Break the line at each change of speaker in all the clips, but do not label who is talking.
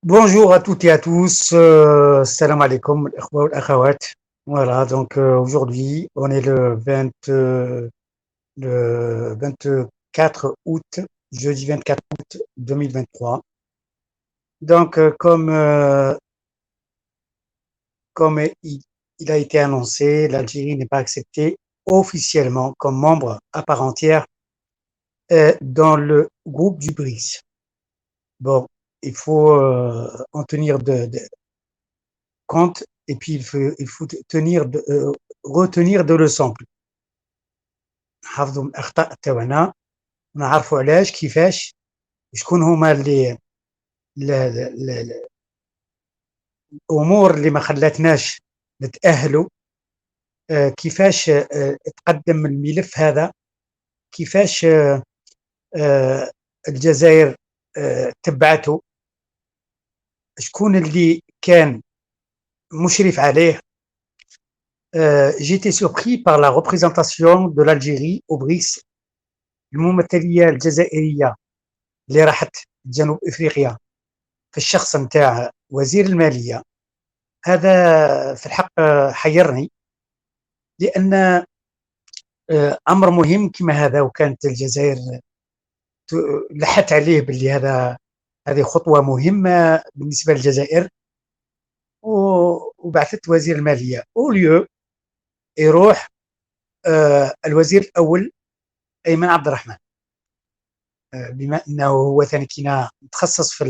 Bonjour à toutes et à tous, salam alaikum, الإخوة والأخوات. Voilà, donc aujourd'hui, on est le 24 août, jeudi 24 août 2023. Donc, comme il a été annoncé, l'Algérie n'est pas acceptée officiellement comme membre à part entière dans le groupe du BRICS. Bon, il faut en tenir compte et puis il faut retenir de leçons. نحافظوا من الأخطاء تاعنا ونعرفوا علاش كيفاش شكون هما الأمور اللي ما خلاتناش نتأهلوا، كيفاش تقدم الملف هذا، كيفاش الجزائر تبعته، شكون اللي كان مشرف عليه. J'ai été surpris par la représentation de l'Algérie au BRICS. الممثلية الجزائرية اللي راحت جنوب افريقيا في الشخص نتاع وزير المالية، هذا في الحق حيرني، لأن أمر مهم كما هذا وكانت الجزائر لحت عليه باللي هذه خطوة مهمة بالنسبة للجزائر، وبعثت وزير المالية أوليو يروح الوزير الأول أيمن عبد الرحمن، بما أنه هو ثاني كينا متخصص في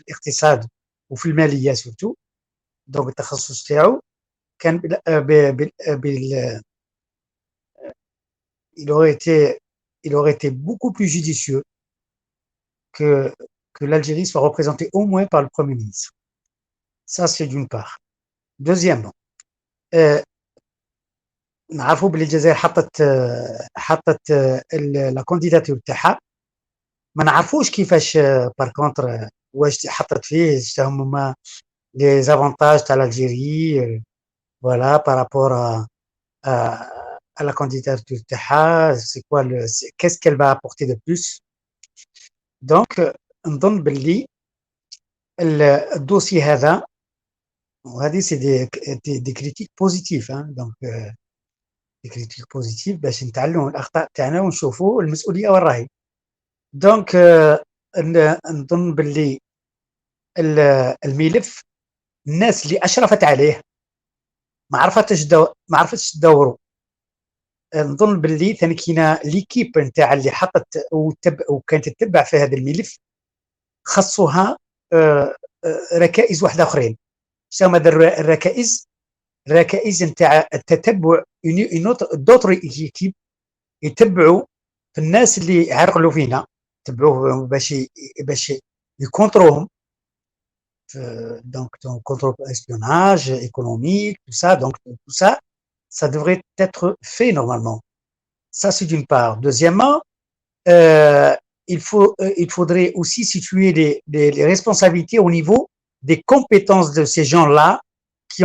الاقتصاد وفي المالية سورتو. دونك التخصص تاعو كان il aurait été beaucoup plus judicieux que l'Algérie soit représentée au moins par le Premier ministre. Ça, c'est d'une part. Deuxièmement, نعرفوا بلي الجزائر حطت لا كانديداتور تاعها، ما نعرفوش كيفاش بار كونتر واش حطت فيه هما لي زافونتاج تاع الجيري فوالا بارابور à la candidature تاعها، c'est quoi qu'est-ce qu'elle va apporter de plus. donc نظن باللي الدوسي هذا، وهذه سي دي كريتيك بوزيتيف، دونك دي كريتيك بوزيتيف باش نتعلموا الاخطاء تاعنا ونشوفوا المسؤوليه وين راهي. دونك نظن باللي الملف الناس اللي اشرفت عليه ما عرفتش تدوروا. نظن باللي ثاني كاينه ليكيب نتاع اللي حطت وكانت تتبع في هذا الملف، خصوها ركائز واحده اخرين. شنو هذا الركائز نتاع التتبع، دوطر ايكيب يتبعوا في الناس اللي عرقلوا فينا، يتبعوه باش يكونتروهم. donc contrôle espionnage économique, tout ça, donc tout ça, ça devrait être fait normalement. Ça, c'est d'une part. Deuxièmement, il faudrait aussi situer les responsabilités au niveau des compétences de ces gens-là qui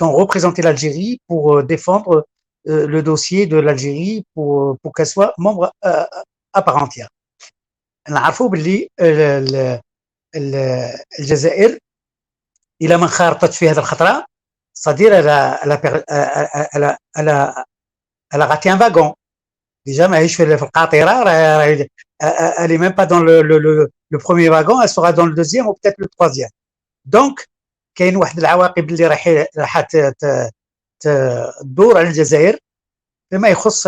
ont représenté l'Algérie pour défendre le dossier de l'Algérie pour qu'elle soit membre à part entière. نعرفوا باللي الجزائر الى ما انخرطتش في هذه الخطره صدير على غاتي ان فاغون ديجا ماهيش في القاطره، راهي elle est même pas dans le premier wagon, elle sera dans le deuxième ou peut-être le troisième. donc كاين واحد العواقب اللي راح تدور على الجزائر فيما يخص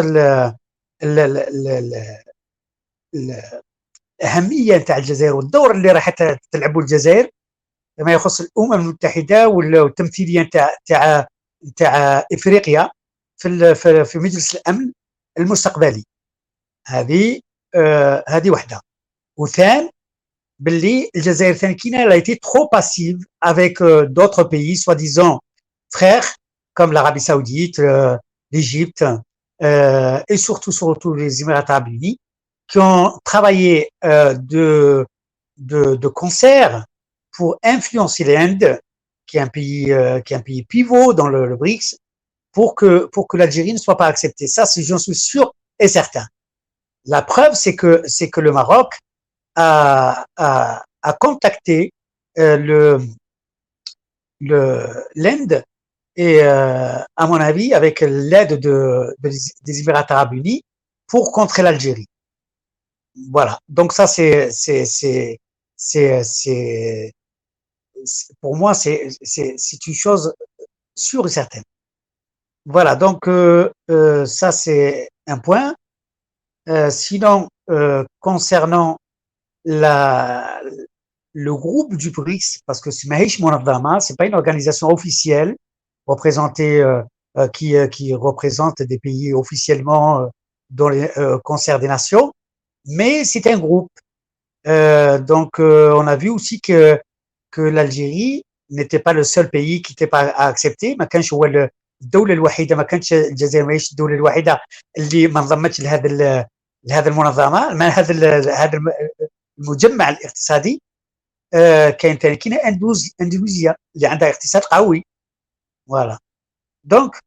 الأهمية نتاع الجزائر والدور اللي راح تلعبوا الجزائر فيما يخص الأمم المتحدة والتمثيلية نتاع إفريقيا في مجلس الأمن المستقبلي. هذه وحدة. وثان باللي الجزائر ثاني كينا لا été trop passive avec d'autres pays soi-disant frères comme l'Arabie Saoudite, l'Égypte et surtout les Émirats Arabes Unis, qui ont travaillé de concert pour influencer l'Inde, qui est un pays pivot dans le BRICS, pour que l'Algérie ne soit pas acceptée. Ça, j'en suis sûr et certain. La preuve, c'est que le Maroc a contacté l'Inde et, à mon avis, avec l'aide des Émirats arabes unis, pour contrer l'Algérie. Voilà. Donc ça, c'est pour moi, c'est une chose sûre et certaine. Voilà. Donc ça, c'est un point. Sinon, concernant la, le groupe du BRICS, parce que c'est Mahish Monadama, c'est pas une organisation officielle représentée qui représente des pays officiellement dans les concerts des nations, mais c'est un groupe. Donc, on a vu aussi que l'Algérie n'était pas le seul pays qui n'était pas à accepter. ما كانش هو الدولة الوحيدة، ما كانتش الجزائر ماهيش الدولة الوحيدة اللي ما انضمتش لهذا المنظمة، هذا المجمع الاقتصادي. كاين ثاني كاين اندونيسيا اللي عندها اقتصاد قوي. Voilà. Donc,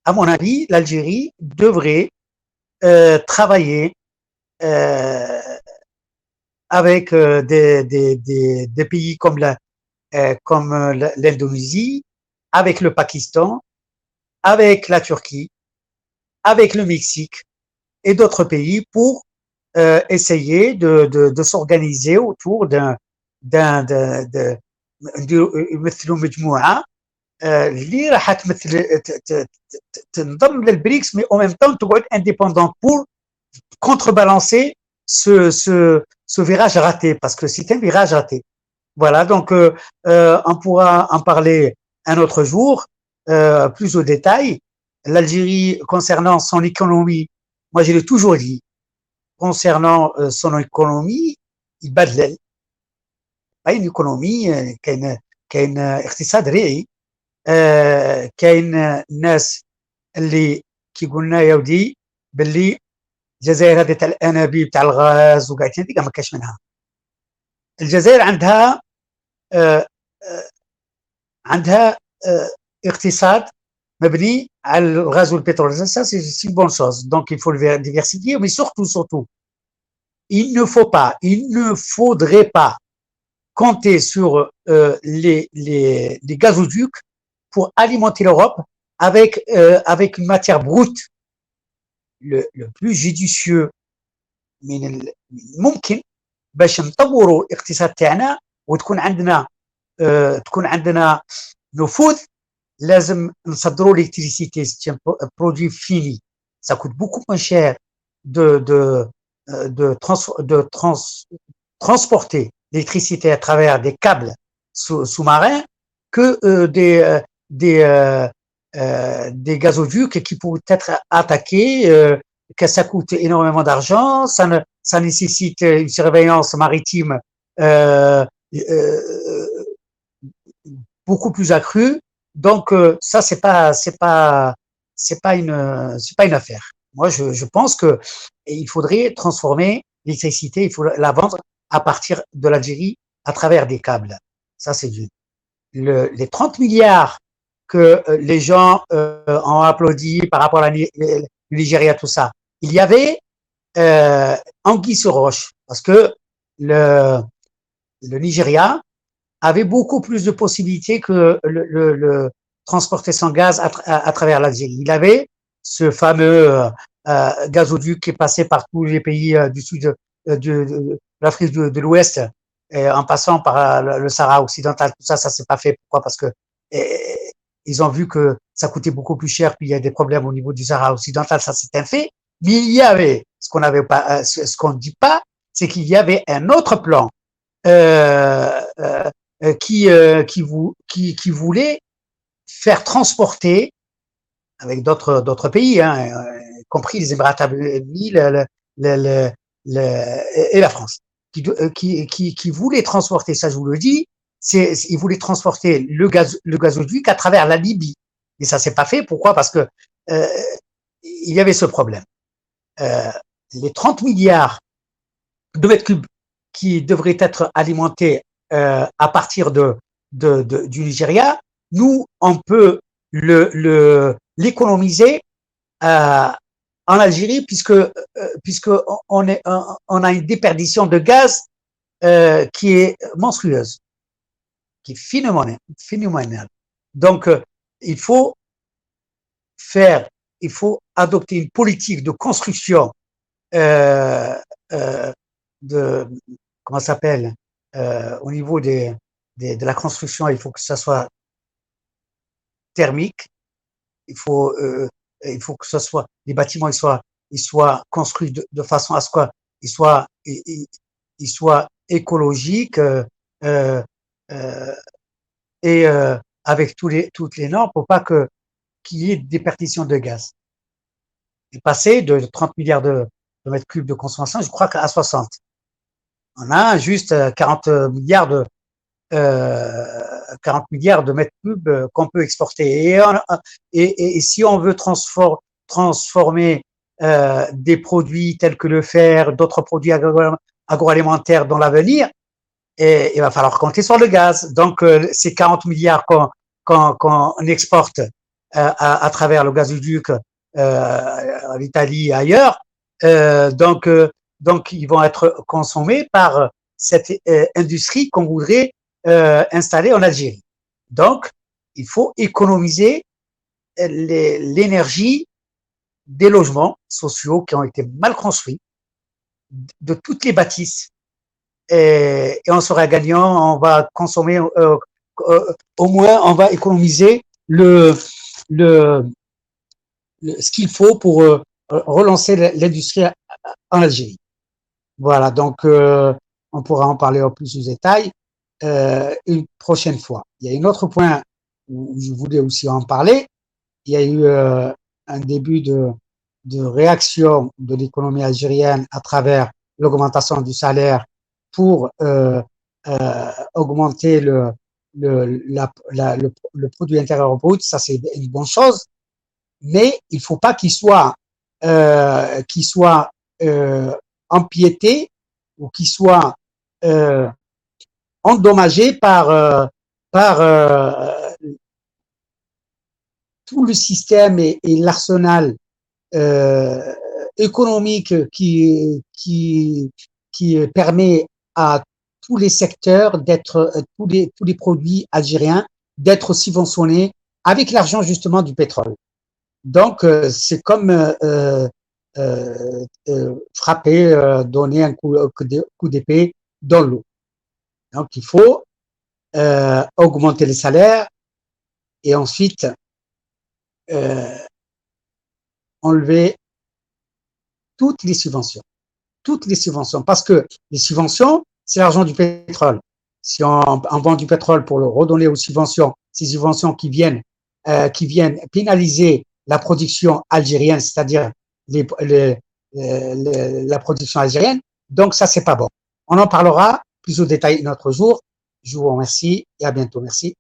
à mon avis, l'Algérie devrait travailler avec des pays comme l'Indonésie, avec le Pakistan, avec la Turquie, avec le Mexique et d'autres pays pour essayer de s'organiser autour يمثلوا مجموعه اللي راح تنضم للبريكس مي او ميم طون تقعد انديبوندون بور contrebalancer ce virage raté, parce que c'est un virage raté. Voilà, donc on pourra en parler un autre jour, plus au détail. L'Algérie, concernant son économie, moi je l'ai toujours dit, concernant son économie, يبدل. pas une économie كاين اقتصاد ريعي. كاين ناس اللي كيقول لنا يا ودي باللي الجزائر هذه تاع الانابيب تاع الغاز وقاعدين هذيك ما كاش منها. الجزائر عندها اقتصاد مبني على الغاز والبترول. Ça c'est une bonne chose, donc il faut le diversifier, mais surtout il ne faudrait pas compter sur les gazoducs pour alimenter l'Europe avec une matière brute. Le plus judicieux من الممكن باش نطوروا الاقتصاد تاعنا وتكون عندنا نفوذ، لازم نصدروا l'électricité. C'est un produit fini. Ça coûte beaucoup moins cher de transporter l'électricité à travers des câbles sous-marins que des gazoducs qui pourraient être attaqués, que ça coûte énormément d'argent, ça nécessite une surveillance maritime beaucoup plus accrue. Donc ça c'est pas une affaire. Moi je pense que il faudrait transformer l'électricité, il faut la vendre à partir de l'Algérie à travers des câbles. Ça c'est d'une. Les 30 milliards que les gens ont applaudi par rapport à le Nigeria, tout ça, il y avait anguille sur roche, parce que le Nigeria avait beaucoup plus de possibilités que le transporter son gaz à travers l'Algérie. Il avait ce fameux gazoduc qui passait par tous les pays du sud de l'Afrique de l'Ouest, en passant par le Sahara occidental. Tout ça s'est pas fait. Pourquoi? Parce que ils ont vu que ça coûtait beaucoup plus cher, puis il y a des problèmes au niveau du Sahara occidental. Ça, c'est un fait. Mais il y avait ce qu'on ne dit pas, c'est qu'il y avait un autre plan qui voulait faire transporter avec d'autres pays, y compris les Émirats arabes unis et la France, qui voulait transporter, ça je vous le dis, il voulait transporter le gazoduc à travers la Libye. Et ça s'est pas fait. Pourquoi? Parce que il y avait ce problème. Les 30 milliards de mètres cubes qui devraient être alimentés à partir du Nigeria, nous, on peut l'économiser en Algérie, puisque on a une déperdition de gaz qui est monstrueuse, qui est phénoménale. Donc, il faut faire, il faut adopter une politique de construction euh, euh, de, comment ça s'appelle, au niveau de la construction, il faut que ça soit thermique, il faut, euh, il faut que ce soit, les bâtiments ils soient construits de façon à ce qu'ils soient, ils soient écologiques euh, euh, et avec toutes les normes pour pas qu'il y ait des perditions de gaz. Et passer de 30 milliards de mètres cubes de consommation, je crois qu'à 60. On a juste 40 milliards euh, 40 milliards de mètres cubes qu'on peut exporter. Et si on veut transformer des produits tels que le fer, d'autres produits agroalimentaires dans l'avenir, et il va falloir compter sur le gaz. Donc, ces 40 milliards qu'on exporte à travers le gazoduc en Italie et ailleurs, donc, ils vont être consommés par cette industrie qu'on voudrait installer en Algérie. Donc, il faut économiser l'énergie des logements sociaux qui ont été mal construits, de toutes les bâtisses, et on sera gagnant, on va consommer, au moins on va économiser le, ce qu'il faut pour relancer l'industrie en Algérie. Voilà, donc on pourra en parler en plus de détails une prochaine fois. Il y a un autre point où je voulais aussi en parler. Il y a eu un début de réaction de l'économie algérienne à travers l'augmentation du salaire pour augmenter le produit intérieur brut. Ça, c'est une bonne chose, mais il ne faut pas qu'il soit empiété ou qu'il soit euh, endommagé par tout le système et l'arsenal euh, économique qui permet à tous les secteurs d'être, tous les produits algériens d'être subventionnés avec l'argent justement du pétrole. Donc, c'est comme frapper, donner un coup d'épée dans l'eau. Donc, il faut augmenter les salaires et ensuite euh, enlever toutes les subventions. Toutes les subventions. Parce que les subventions, c'est l'argent du pétrole. Si on vend du pétrole pour le redonner aux subventions, ces subventions qui viennent pénaliser la production algérienne, c'est-à-dire la production algérienne, donc ça, c'est pas bon. On en parlera plus au détail un autre jour. Je vous remercie et à bientôt. Merci.